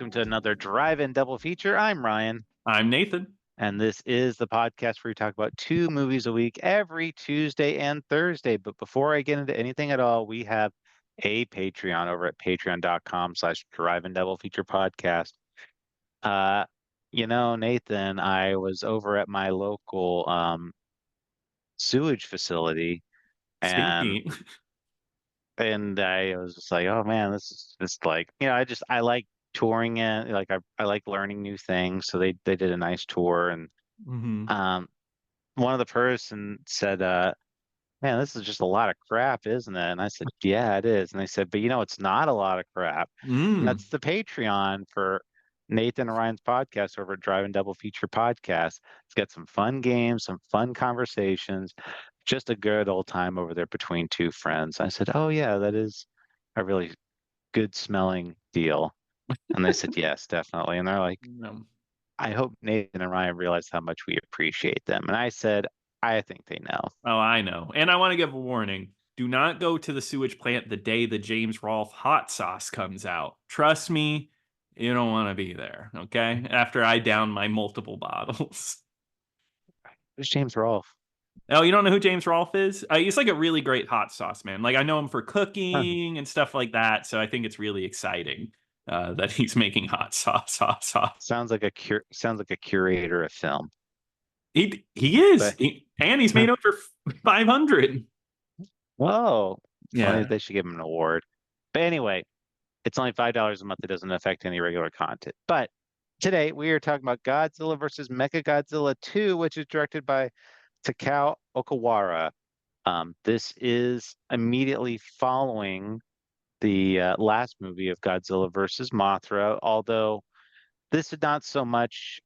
welcome to another Drive-In Double Feature. I'm Ryan. I'm Nathan. And this is the podcast where we talk about 2 movies a week every Tuesday and Thursday. But before I get into anything at all, we have a Patreon over at patreon.com/Drive-In Double Feature podcast. Nathan, I was over at my local sewage facility and Stinky. and I was just like, oh man, this is just like, I like touring it. Like I like learning new things. So they did a nice tour and um one of the person said, man, this is just a lot of crap, isn't it? And I said, yeah, it is. And they said, but it's not a lot of crap. And that's the Patreon for Nathan and Ryan's podcast over at Drive and Double Feature Podcast. It's got some fun games, some fun conversations, just a good old time over there between two friends. I said, oh yeah, that is a really good smelling deal. And they said, yes, definitely. And they're like, No. I hope Nathan and Ryan realize how much we appreciate them. And I said, I think they know. Oh, I know. And I want to give a warning. Do not go to the sewage plant the day the James Rolfe hot sauce comes out. Trust me, you don't want to be there, okay? After I down my multiple bottles. Who's James Rolfe? Oh, you don't know who James Rolfe is? He's like a really great hot sauce man. Like I know him for cooking and stuff like that. So I think it's really exciting that he's making hot sauce. Sounds like a curator of film. He is, and he's made over 500. Whoa, Yeah, well, they should give him an award. But anyway, it's only $5 a month. It doesn't affect any regular content. But today we are talking about Godzilla versus Mechagodzilla II, which is directed by Takao Okawara. This is immediately following the last movie of Godzilla versus Mothra, although this is not so much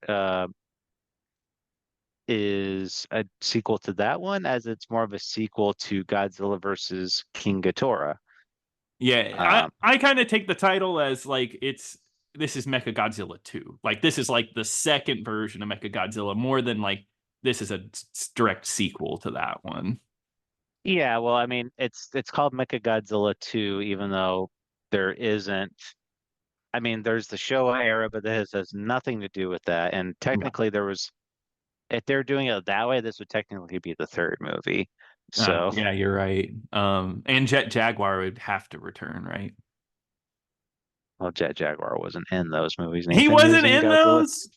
is a sequel to that one as it's more of a sequel to Godzilla versus King Ghidorah. Yeah, I kind of take the title as like this is Mechagodzilla 2. Like this is like the second version of Mechagodzilla more than like this is a direct sequel to that one. Yeah, well, I mean, it's called Mechagodzilla 2, even though there isn't. I mean, there's the Showa era, but this has nothing to do with that. And technically, there was. If they're doing it that way, this would technically be the third movie. So yeah, you're right. And Jet Jaguar would have to return, right? well, Jet Jaguar wasn't in those movies. He wasn't in those.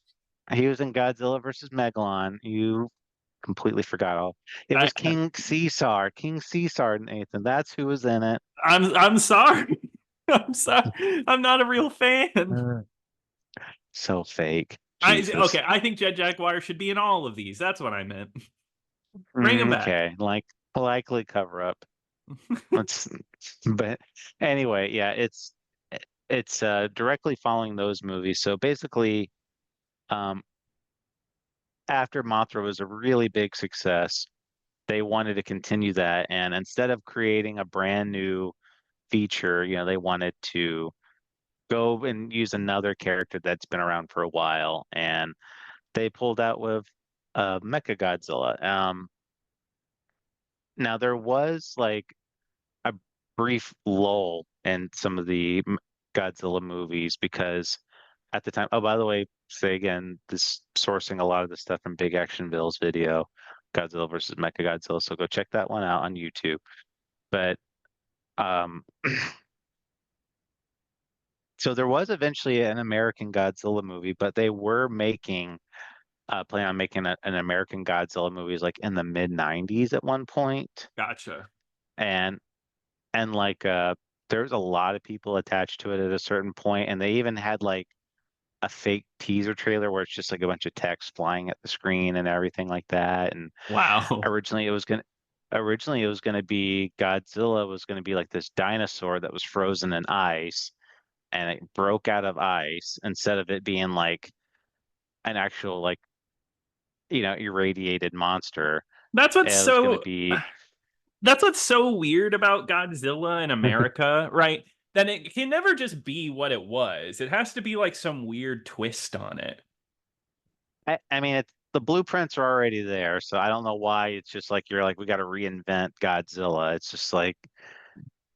He was in Godzilla versus Megalon. You completely forgot all. It was King Caesar. King Caesar, Nathan. That's who was in it. I'm sorry. I'm sorry. I'm not a real fan. So fake. I think Jet Jaguar should be in all of these. That's what I meant. Bring him back. Okay, likely cover up. But anyway, yeah, it's directly following those movies. So basically, after Mothra was a really big success, they wanted to continue that, and instead of creating a brand new feature, they wanted to go and use another character that's been around for a while, and they pulled out with Mechagodzilla. Now there was like a brief lull in some of the Godzilla movies because at the time, oh, by the way, say again, this sourcing a lot of the stuff from Big Action Bill's video, Godzilla versus Mechagodzilla. So go check that one out on YouTube. But so there was eventually an American Godzilla movie, but they were planning on making an American Godzilla movie like in the mid '90s at one point. Gotcha. And like there's a lot of people attached to it at a certain point, and they even had like a fake teaser trailer where it's just like a bunch of text flying at the screen and everything like that. And wow, originally it was gonna be Godzilla was gonna be like this dinosaur that was frozen in ice, and it broke out of ice instead of it being like an actual like irradiated monster. That's what's so weird about Godzilla in America, right? Then it can never just be what it was. It has to be like some weird twist on it. I mean, the blueprints are already there, so I don't know why it's just like you're like we got to reinvent Godzilla. It's just like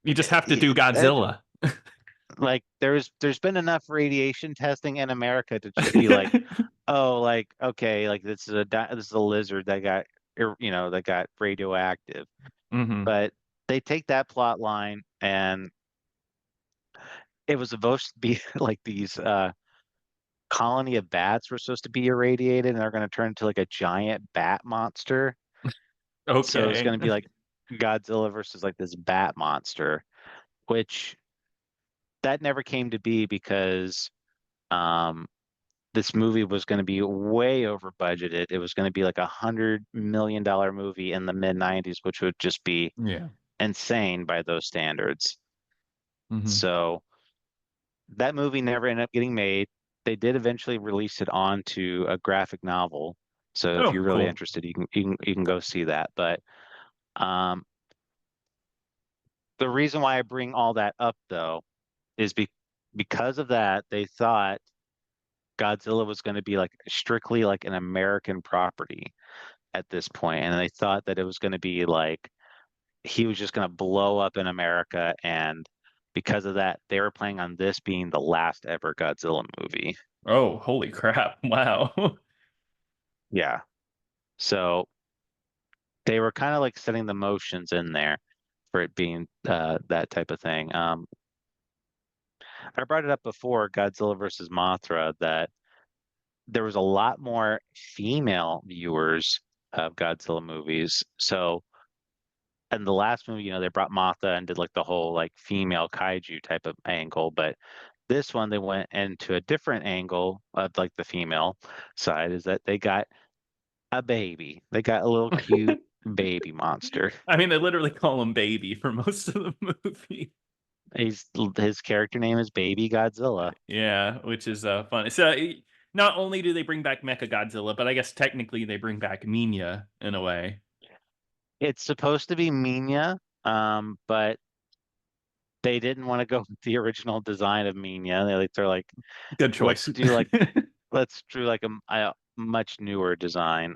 you just have to do Godzilla. like there's been enough radiation testing in America to just be like, oh, like okay, like this is a lizard that got that got radioactive. Hmm. But they take that plot line and it was supposed to be like these colony of bats were supposed to be irradiated and they're going to turn into like a giant bat monster. So it's Okay. going to be like Godzilla versus like this bat monster, which that never came to be because um this movie was going to be way over budgeted. It was going to be like $100 million movie in the mid 90s, which would just be Yeah. insane by those standards. Hmm. So that movie never ended up getting made. They did eventually release it onto a graphic novel. So if Oh, you're really cool. interested, you can go see that. But um, the reason why I bring all that up though is because of that, they thought Godzilla was going to be like strictly like an American property at this point, and they thought that it was going to be like he was just going to blow up in America, and because of that, they were planning on this being the last ever Godzilla movie. Oh, holy crap. Wow. Yeah. So they were kind of like setting the motions in there for it being that type of thing. I brought it up before, Godzilla versus Mothra, that there was a lot more female viewers of Godzilla movies. So in the last movie, they brought Mothra and did like the whole like female kaiju type of angle, but this one they went into a different angle of like the female side is that they got a baby. They got a little cute baby monster. I mean, they literally call him Baby for most of the movie. He's his character name is Baby Godzilla. Yeah, which is fun. So not only do they bring back Mechagodzilla, but I guess technically they bring back Minya in a way. It's supposed to be Minya, but they didn't want to go with the original design of Minya. They're like, Good let's choice. do like let's do like a much newer design.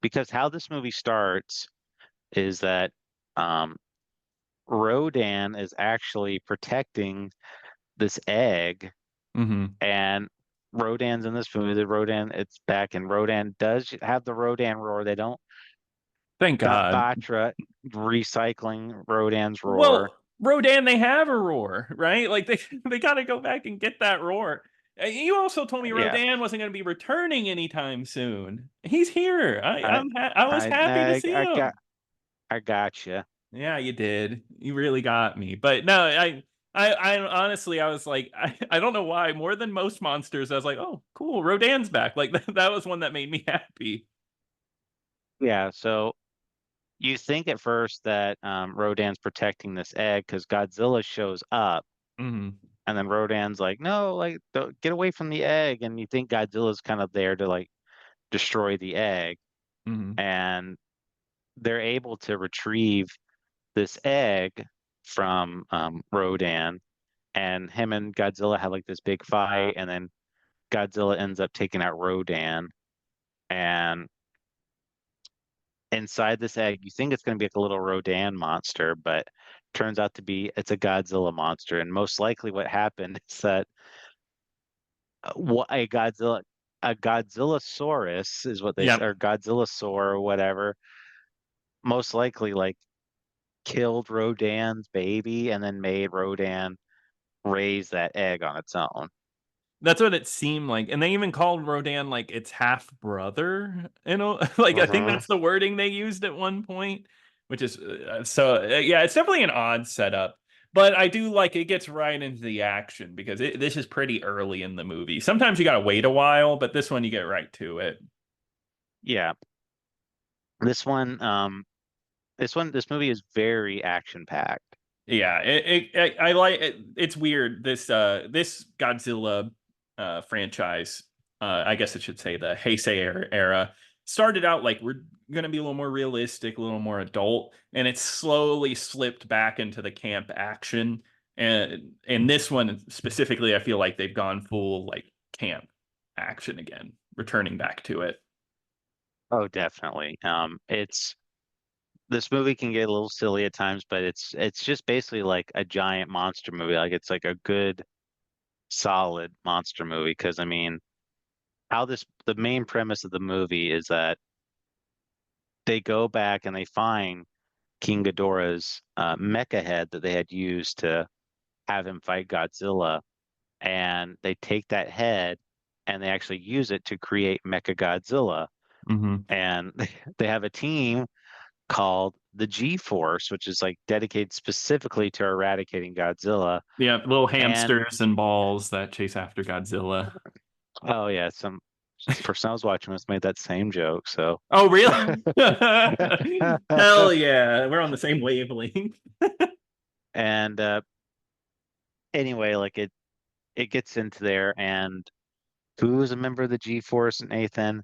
Because how this movie starts is that um, Rodan is actually protecting this egg, Hmm. and Rodan's in this movie. The Rodan, it's back, and Rodan does have the Rodan roar. They don't Thank stop God. Batra recycling Rodan's roar. Well, Rodan, they have a roar, right? Like they got to go back and get that roar. You also told me Yeah, Rodan wasn't going to be returning anytime soon. He's here. I, I was I, happy to I, see I got, him. I got you. Yeah, you did. You really got me. But no, I honestly, I was like, I don't know why. More than most monsters, I was like, oh, cool, Rodan's back. Like that was one that made me happy. Yeah, so you think at first that Rodan's protecting this egg because Godzilla shows up, Hmm. and then Rodan's like, "No, like, don't, get away from the egg." And you think Godzilla's kind of there to like destroy the egg, Hmm. and they're able to retrieve this egg from Rodan, and him and Godzilla have like this big fight, and then Godzilla ends up taking out Rodan, and inside this egg, you think it's going to be like a little Rodan monster, but turns out to be it's a Godzilla monster. And most likely, what happened is that what a Godzillasaurus is what they say, Yep. or Godzillasaur or whatever, most likely like killed Rodan's baby and then made Rodan raise that egg on its own. That's what it seemed like. And they even called Rodan like its half brother. Like I think Hmm. that's the wording they used at one point, which is yeah, it's definitely an odd setup. But I do like it gets right into the action because this is pretty early in the movie. Sometimes you got to wait a while, but this one you get right to it. Yeah, this one, this movie is very action packed. Yeah, I like it. It's weird. This Godzilla franchise, I guess it should say the Heisei era, started out like we're gonna be a little more realistic, a little more adult, and it's slowly slipped back into the camp action. And this one specifically, I feel like they've gone full like camp action again, returning back to it. Oh, definitely. It's this movie can get a little silly at times, but it's just basically like a giant monster movie. Like it's like a good, solid monster movie. Because I mean, how this the main premise of the movie is that they go back and they find King Ghidorah's mecha head that they had used to have him fight Godzilla, and they take that head and they actually use it to create Mechagodzilla. Mm-hmm. And they have a team called the G Force, which is like dedicated specifically to eradicating Godzilla. Yeah, little And hamsters and balls that chase after Godzilla. oh yeah, some person I was watching this made that same joke. So Oh, really? Hell yeah, we're on the same wavelength. and anyway, like it gets into there, and who's a member of the G Force, Nathan?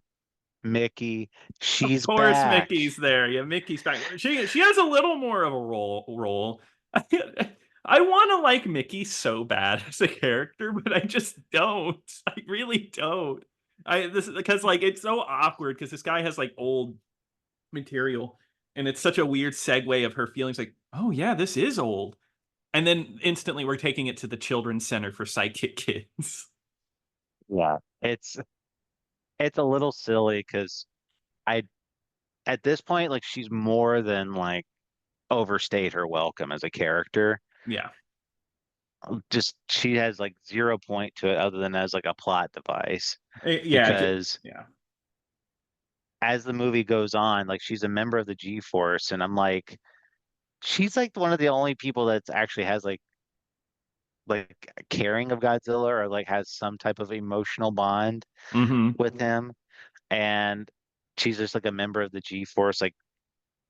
Mickey. Of She's course, back. Mickey's there. Yeah, Mickey's back. She has a little more of a role. I want to like Mickey so bad as a character, but I just don't. I really don't. I this because like it's so awkward because this guy has like old material, and it's such a weird segue of her feelings like, oh yeah, this is old, and then instantly we're taking it to the children's center for psychic kids. Yeah. It's a little silly because I at this point, like she's more than like overstayed her welcome as a character. Yeah. Just she has like 0 point to it other than as like a plot device. Yeah. Because Yeah. as the movie goes on, like she's a member of the G Force, and I'm like, she's like one of the only people that actually has like caring of Godzilla or like has some type of emotional bond Hmm. with him. And she's just like a member of the G Force, like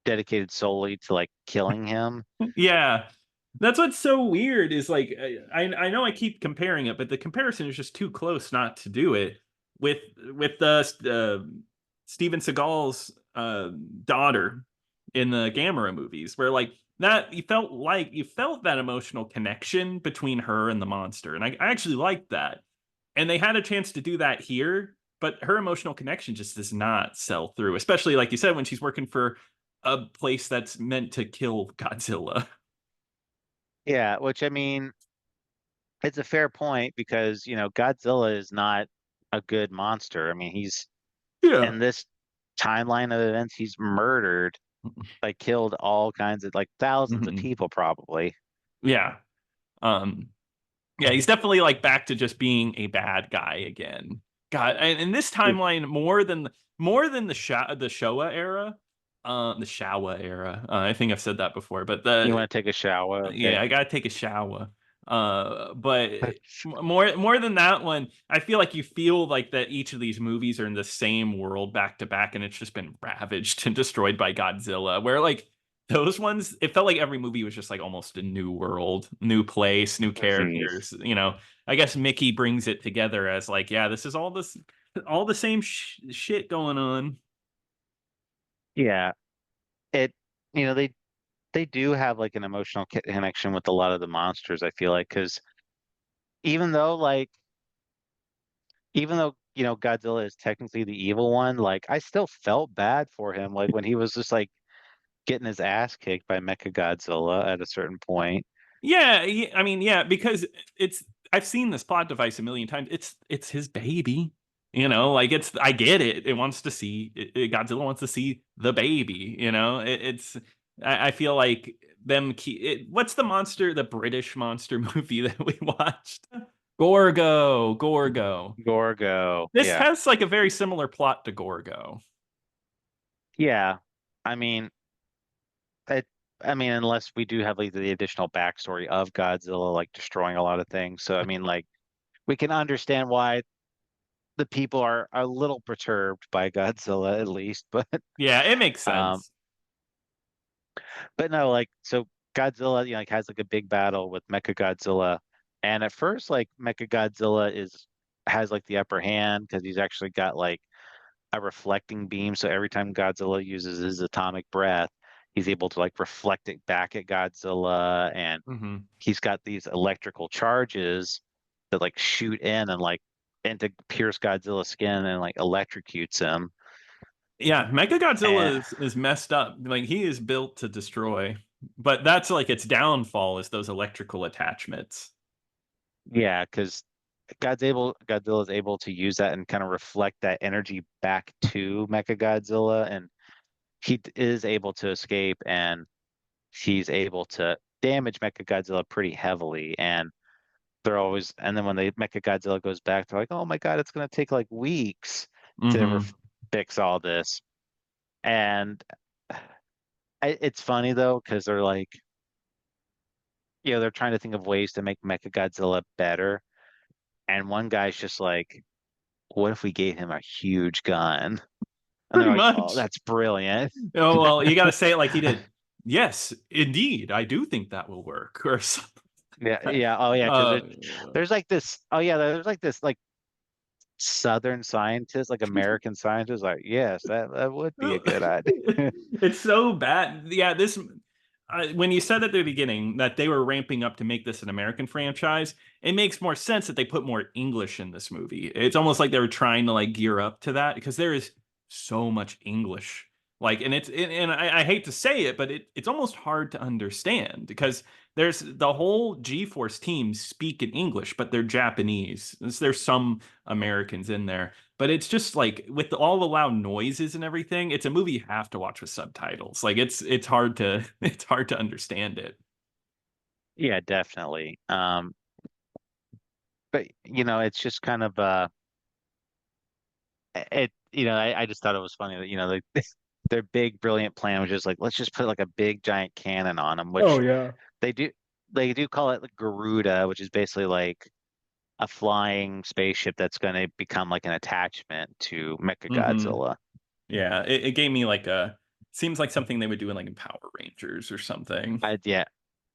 dedicated solely to like killing him. Yeah. That's what's so weird is like I know I keep comparing it, but the comparison is just too close not to do it with the Steven Seagal's daughter in the Gamera movies, where like that you felt that emotional connection between her and the monster, and I actually liked that, and they had a chance to do that here, but her emotional connection just does not sell through, especially like you said when she's working for a place that's meant to kill Godzilla. Yeah, which I mean, it's a fair point because, Godzilla is not a good monster. I mean, he's Yeah. in this timeline of events, he's murdered, like killed all kinds of like thousands of Mhm. people probably. Yeah. Um, yeah, he's definitely like back to just being a bad guy again. God, and in this timeline, more than the Showa era, the Showa era. I think I've said that before, but You the want to take a shower, yeah, okay? I gotta take a shower. But more than that one, I feel like you feel like that each of these movies are in the same world back to back, and it's just been ravaged and destroyed by Godzilla. Where like those ones, it felt like every movie was just like almost a new world, new place, new Mhm. characters. I guess Mickey brings it together as like, yeah, this is all the same shit going on. Yeah, it, they do have like an emotional connection with a lot of the monsters, I feel like, because even though like even though Godzilla is technically the evil one, like I still felt bad for him, like when he was just like getting his ass kicked by Mechagodzilla at a certain point. Yeah, I mean, yeah, because it's I've seen this plot device a million times. It's his baby. Like it's I get it. It wants to see Godzilla wants to see the baby, It's I feel like what's the British monster movie that we watched? Gorgo. Gorgo, This yeah, has like a very similar plot to Gorgo. yeah. I mean, it, I mean, unless we do have like the additional backstory of Godzilla like destroying a lot of things, so I mean, like we can understand why the people are a little perturbed by Godzilla at least, but Yeah, it makes um, sense. but no, like so Godzilla, like has like a big battle with Mechagodzilla, and at first, like Mechagodzilla has like the upper hand because he's actually got like a reflecting beam. So every time Godzilla uses his atomic breath, he's able to like reflect it back at Godzilla, and Hmm. he's got these electrical charges that like shoot in and like into pierce Godzilla's skin and like electrocutes him. Yeah, Mechagodzilla And is messed up. Like he is built to destroy. But that's like its downfall is those electrical attachments. yeah, because Godzilla is able to use that and kind of reflect that energy back to Mechagodzilla, and is able to escape, and he's able to damage Mechagodzilla pretty heavily. And and then when the Mechagodzilla goes back, they're like, oh my God, it's gonna take like weeks to Mm-hmm. fix all this. And it's funny though, because they're like, they're trying to think of ways to make Mechagodzilla better. And one guy's just like, what if we gave him a huge gun? And they're Pretty like, oh, much. that's brilliant. Oh well, you got to say it like he did. Yes, indeed, I do think that will work, or something. Yeah, yeah, oh yeah, because Uh, there's like this, oh yeah, there's like this like Southern scientist, like American scientist, like, yes, that would be a good idea. it's so bad. Yeah, this when you said at the beginning that they were ramping up to make this an American franchise, it makes more sense that they put more English in this movie. It's almost like they were trying to like gear up to that because there is so much English. Like, and and I hate to say it, but it's almost hard to understand because there's the whole G-Force team speak in English, but they're Japanese. There's some Americans in there, but it's just like with all the loud noises and everything, it's a movie you have to watch with subtitles. Like it's hard to it's hard to understand it. Yeah, definitely. But it's just kind of I just thought it was funny that their big brilliant plan was just like, let's just put like a big giant cannon on them, Oh which yeah. they do they do call it like Garuda, which is basically like a flying spaceship that's going to become like an attachment to Mm-hmm. Mechagodzilla. Yeah, it gave me like a seems like something they would do in like in Power Rangers or something. Yeah,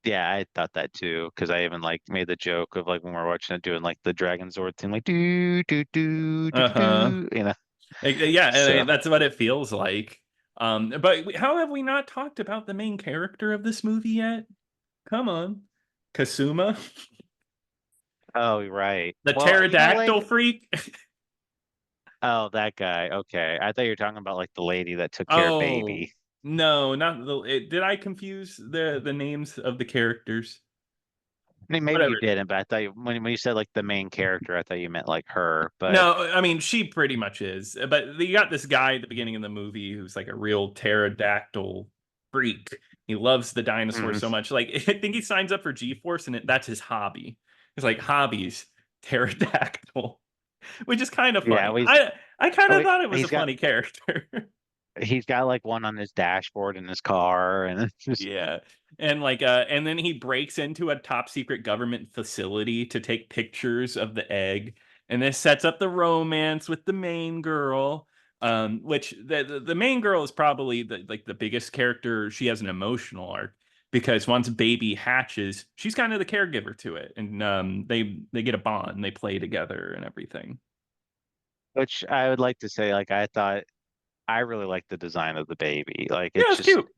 yeah, I thought that too, because I even like made the joke of like when we are watching it doing like the Dragon Zord thing, like do do do do do Uh-huh. do. Yeah, So, and that's what it feels like. But how have we not talked about the main character of this movie yet? Come on. Kasuma, oh right. the Well, pterodactyl freak. oh, that guy. Okay, I thought you were talking about like the lady that took care of Oh, Baby. no, not did I confuse the names of the characters? I mean, maybe you Whatever. didn't, but I thought when you said like the main character, I thought you meant like her. But No, I mean she pretty much is. But you got this guy at the beginning of the movie who's like a real pterodactyl freak. He loves the dinosaurs so mhm. much. Like I think he signs up for G-Force and that's his hobby. It's like hobbies, pterodactyl, which is kind of Yeah, funny. well, I kind oh, of thought it was a he's got funny character. he's got like one on his dashboard in his car, and it's just Yeah. And then he breaks into a top secret government facility to take pictures of the egg. And this sets up the romance with the main girl. Which the main girl is probably the biggest character. She has an emotional arc because once baby hatches, she's kind of the caregiver to it. And they get a bond, they play together and everything. which I would like to say, like I thought I really liked the design of the baby. Like Yeah, it it's just cute.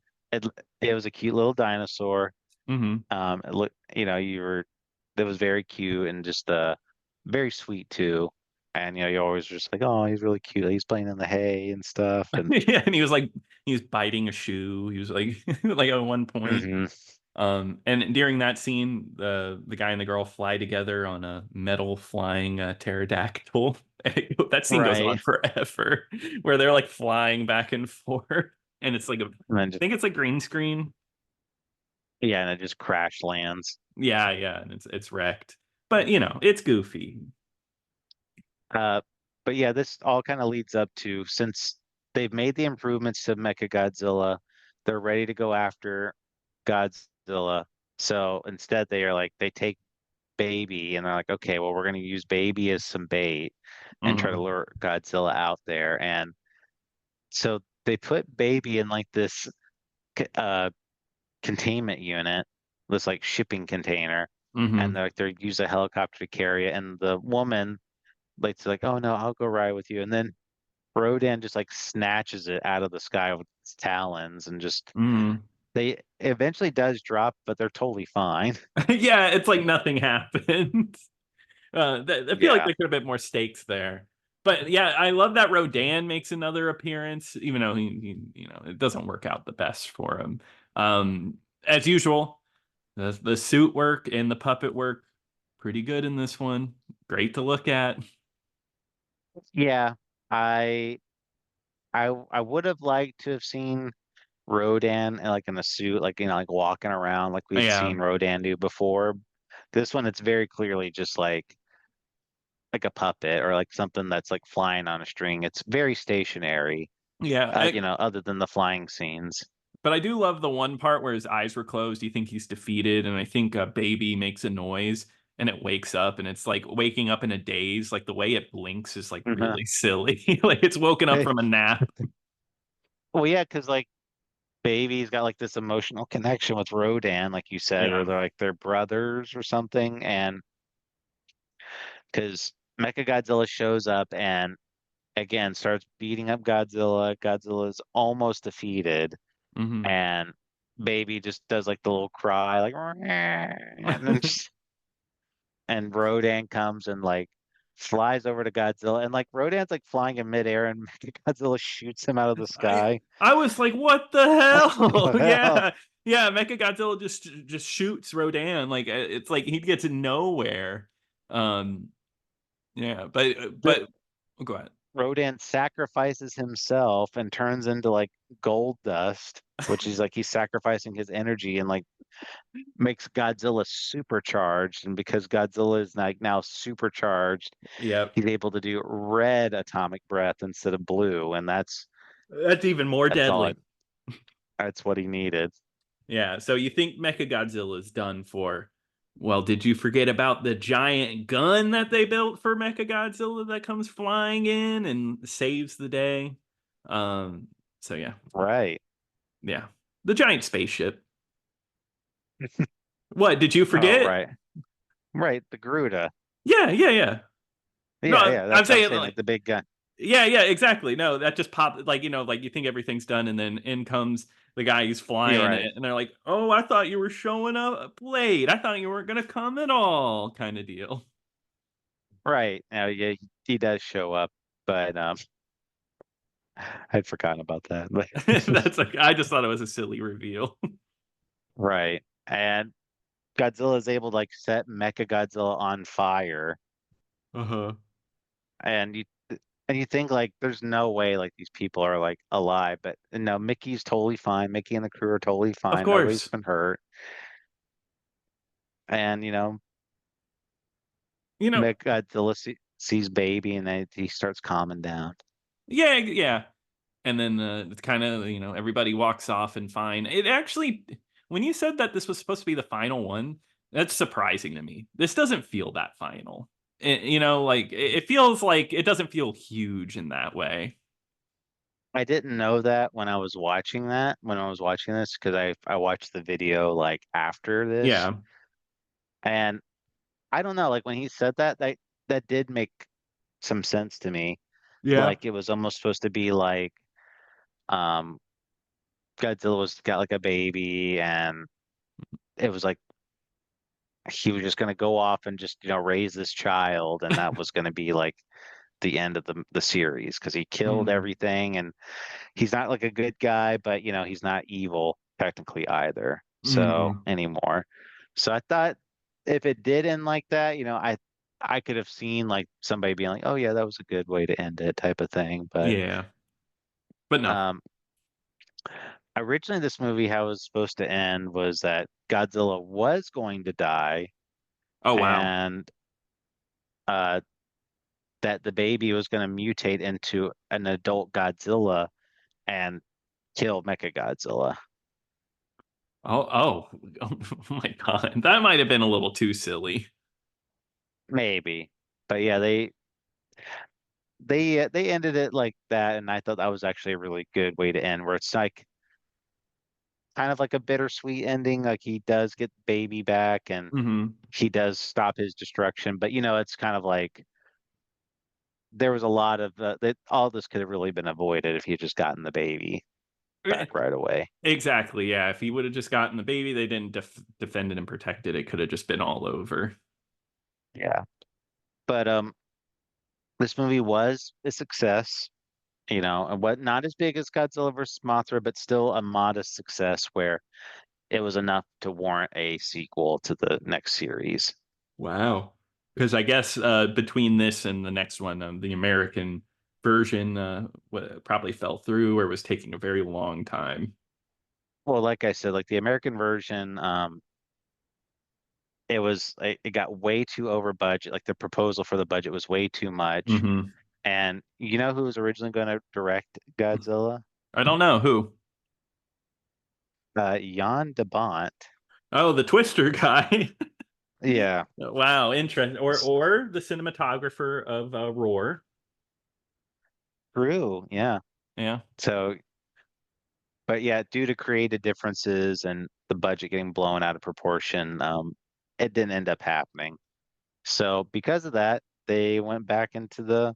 it was a cute little dinosaur. Hmm. It looked, that was very cute and just very sweet too. And you always just like, oh, he's really cute. He's playing in the hay and stuff. And Yeah, and he was biting a shoe. He was like like at one point. mhm. And during that scene, the guy and the girl fly together on a metal flying pterodactyl. That scene goes on Right. forever, where they're like flying back and forth, and it's like And then I think it's like green screen. yeah, and it just crash lands. Yeah, yeah, and it's wrecked. But it's goofy. Uh, but yeah, this all kind of leads up to, since they've made the improvements to Mechagodzilla, they're ready to go after Godzilla. So instead, they take Baby and they're like, okay, well, we're going to use Baby as some bait and try to Hmm. lure Godzilla out there. And so they put Baby in like this uh, containment unit, this like shipping container, and Hmm. they use a helicopter to carry it. And the woman like, oh no, I'll go ride with you. And then Rodan just like snatches it out of the sky with its talons and just Hmm. they it eventually does drop, but they're totally fine. Yeah, it's like nothing happened. I feel like Yeah. there could have been more stakes there. But yeah, I love that Rodan makes another appearance, even though it doesn't work out the best for him. As usual, the suit work and the puppet work pretty good in this one. Great to look at. Yeah, I I would have liked to have seen Rodan like in a suit, like like walking around like we've Yeah, seen Rodan do before. This one, it's very clearly just like a puppet or like something that's like flying on a string. It's very stationary, yeah. other than the flying scenes. But I do love the one part where his eyes were closed. You think he's defeated, and I think Baby makes a noise and it wakes up, and it's like waking up in a daze. Like the way it blinks is like Uh-huh. really silly. Like it's woken up from a nap. Well, yeah, because like Baby's got like this emotional connection with Rodan, like you said, or Yeah. they're brothers or something, and because Mechagodzilla shows up and again starts beating up Godzilla. Godzilla's almost defeated, Hmm. and Baby just does like the little cry, like, and then and Rodan comes and like flies over to Godzilla, and like Rodan's like flying in midair, and Godzilla shoots him out of the I sky. I was like, what the What hell? the hell? Yeah. Yeah, Mechagodzilla just shoots Rodan. Like it's like he gets nowhere. Um yeah, The but go ahead. Rodan sacrifices himself and turns into like gold dust, which is like he's sacrificing his energy and like makes Godzilla supercharged. And because Godzilla is like now supercharged, Yep. he's able to do red atomic breath instead of blue, and That's even more that's all deadly. it that's what he needed. Yeah, so you think Mechagodzilla is done for. Well, did you forget about the giant gun that they built for Mechagodzilla that comes flying in and saves the day? Um, so yeah, Right. yeah. The giant spaceship. What, did you Oh, forget? right. Right. The Gruta. Yeah, yeah, yeah. No, Yeah, yeah. I'm That's what I'm saying saying. like Like the big gun. yeah, yeah, exactly. No, that just popped like like you think everything's done and then in comes the guy who's You're flying right. and they're like, "Oh, I thought you were showing up late. I thought you weren't going to come at all." kind of deal. Right. Now, yeah, he does show up, but I'd forgotten about that. But That's like I just thought it was a silly reveal. right. And Godzilla is able to like set Mechagodzilla on fire, Uh-huh. and you think like there's no way like these people are like alive, but no, Mickey's totally fine. Mickey and the crew are totally Of fine. Nobody's course. been hurt, and You know, Mechagodzilla sees Baby, and then he starts calming down. yeah, yeah. And then it's kind of, everybody walks off and fine. It actually when you said that this was supposed to be the final one, that's surprising to me. This doesn't feel that final. Like it feels like it doesn't feel huge in that way. I didn't know that when I was watching this because I watched the video like after this, Yeah. and I don't know, like when he said that that did make some sense to me. Yeah. Like it was almost supposed to be like um Godzilla was got like a baby, and it was like he was just gonna go off and just raise this child, and that was gonna be like the end of the series because he killed Mm, everything, and he's not like a good guy, but he's not evil technically either. So mm, anymore. So I thought if it did end like that, I could have seen like somebody being like, "Oh yeah, that was a good way to end it," type of thing. But yeah. But no. um, originally, this movie how it was supposed to end was that Godzilla was going to die, Oh wow. and uh, that the baby was going to mutate into an adult Godzilla and kill Mechagodzilla. Oh, oh my God. That might have been a little too silly. Maybe. But yeah, they ended it like that, and I thought that was actually a really good way to end, where it's like kind of like a bittersweet ending. Like he does get baby back, and Hmm. he does stop his destruction. But it's kind of like there was a lot of that. All this could have really been avoided if he had just gotten the baby back right away. Exactly. Yeah. If he would have just gotten the baby, they didn't defend it and protect it. It could have just been all over. Yeah. But This movie was a success, and what not as big as Godzilla versus Mothra, but still a modest success where it was enough to warrant a sequel to the next series. Wow. Because I guess between this and the next one, the American version probably fell through or was taking a very long time. Well, like I said, like the American version, it got way too over budget. Like the proposal for the budget was way too much. Hmm. And you know who was originally going to direct Godzilla? I don't know who. Jan de Bont. Oh, the Twister guy. Yeah, Wow, interesting. Or the cinematographer of Roar. true. Yeah. Yeah. So, but yeah, due to creative differences and the budget getting blown out of proportion, it didn't end up happening. So because of that, they went back into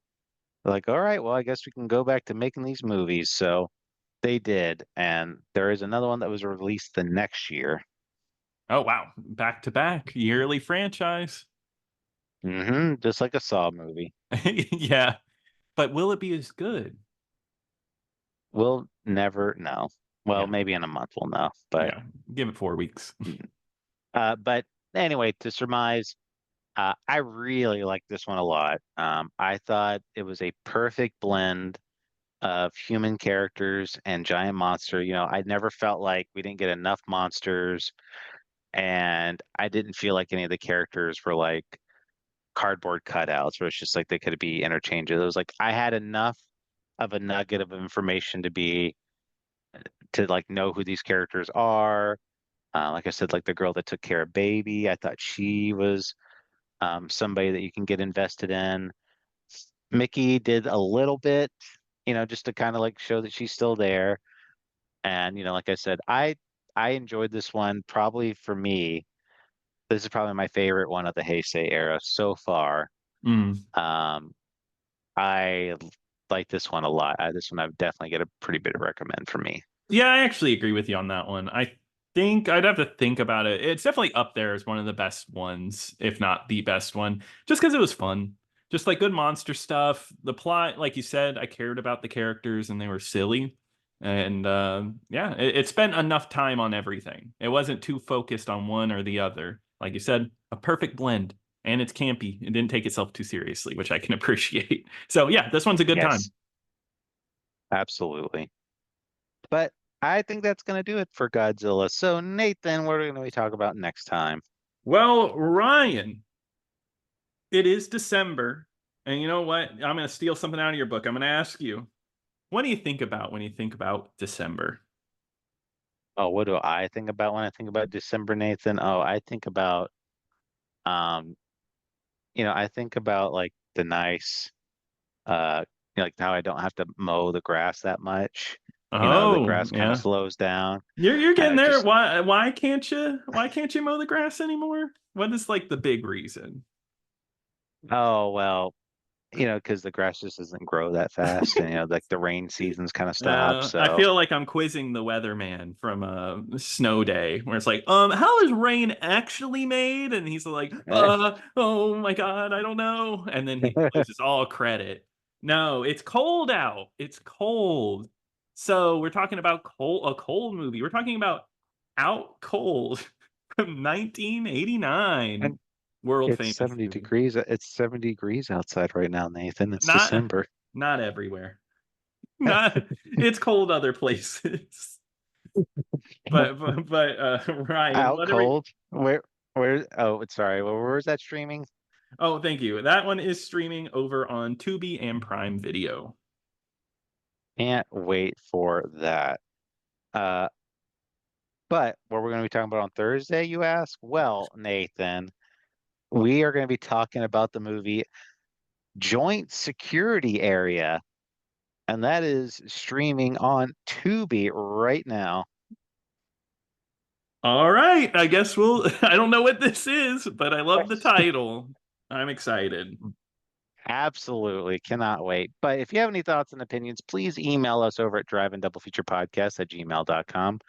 like, all right, well, I guess we can go back to making these movies. So they did, and there is another one that was released the next year. Oh wow, back to back yearly franchise. Just like a Saw movie. Yeah, but will it be as good? We'll never know. Well, Yeah, maybe in a month we'll know, but yeah. Give it 4 weeks. but anyway, to surmise, I really like this one a lot. I thought it was a perfect blend of human characters and giant monster. I never felt like we didn't get enough monsters, and I didn't feel like any of the characters were like cardboard cutouts where it's just like they could be interchangeable. It was like I had enough of a nugget of information to like know who these characters are. Like I said, like the girl that took care of Baby, I thought she was somebody that you can get invested in. Mickey did a little bit, just to kind of like show that she's still there. And like I said, I enjoyed this one. Probably for me, this is probably my favorite one of the Heisei era so far. Mm. Um, I like this one a lot. This one I would definitely get a pretty big recommend for me. Yeah, I actually agree with you on that one. I think I'd have to think about it. It's definitely up there as one of the best ones, if not the best one, just because it was fun. Just like good monster stuff. The plot, like you said, I cared about the characters and they were silly. And yeah, it spent enough time on everything. It wasn't too focused on one or the other. Like you said, a perfect blend. And it's campy. It didn't take itself too seriously, which I can appreciate. So yeah, this one's a good time. Yes, absolutely. But I think that's going to do it for Godzilla. So, Nathan, what are we going to be talking about next time? Well, Ryan, it is December. And you know what? I'm going to steal something out of your book. I'm going to ask you, what do you think about when you think about December? Oh, what do I think about when I think about December, Nathan? Oh, I think about, um, I think about like the nice, like how I don't have to mow the grass that much. The Oh, grass kind of yeah. slows down. You're getting It there. just, Why can't you mow the grass anymore? What is like the big reason? oh, well, because the grass just doesn't grow that fast, and like the rain seasons kind of stop. I So, feel like I'm quizzing the weatherman from Snow Day, where it's like, how is rain actually made? And he's like, oh my God, I don't know. And then he loses all credit. No, it's cold out. It's cold. So we're talking about a cold movie. We're talking about Out Cold from 1989. and World it's famous 70 movie. degrees. It's 70 degrees outside right now, Nathan. It's Not December. not everywhere. Not it's cold other places. But Ryan, Out what are we? cold. Where? Oh, sorry. Where was that streaming? Oh, thank you. That one is streaming over on Tubi and Prime Video. Can't wait for that. Uh, but what we're going to be talking about on Thursday, you ask? Well, Nathan, we are going to be talking about the movie Joint Security Area, and that is streaming on Tubi right now. All right, I guess we'll. I don't know what this is, but I love the title. I'm excited. Absolutely. Cannot wait. But if you have any thoughts and opinions, please email us over at driveanddoubleFeaturePodcast@gmail.com.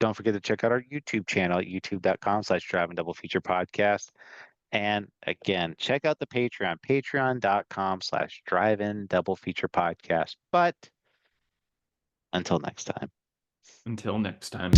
Don't forget to check out our YouTube channel at youtube.com/driveanddoubleFeaturePodcast. And again, check out the Patreon, patreon.com/drive-in double feature podcast. But until next time. Until next time.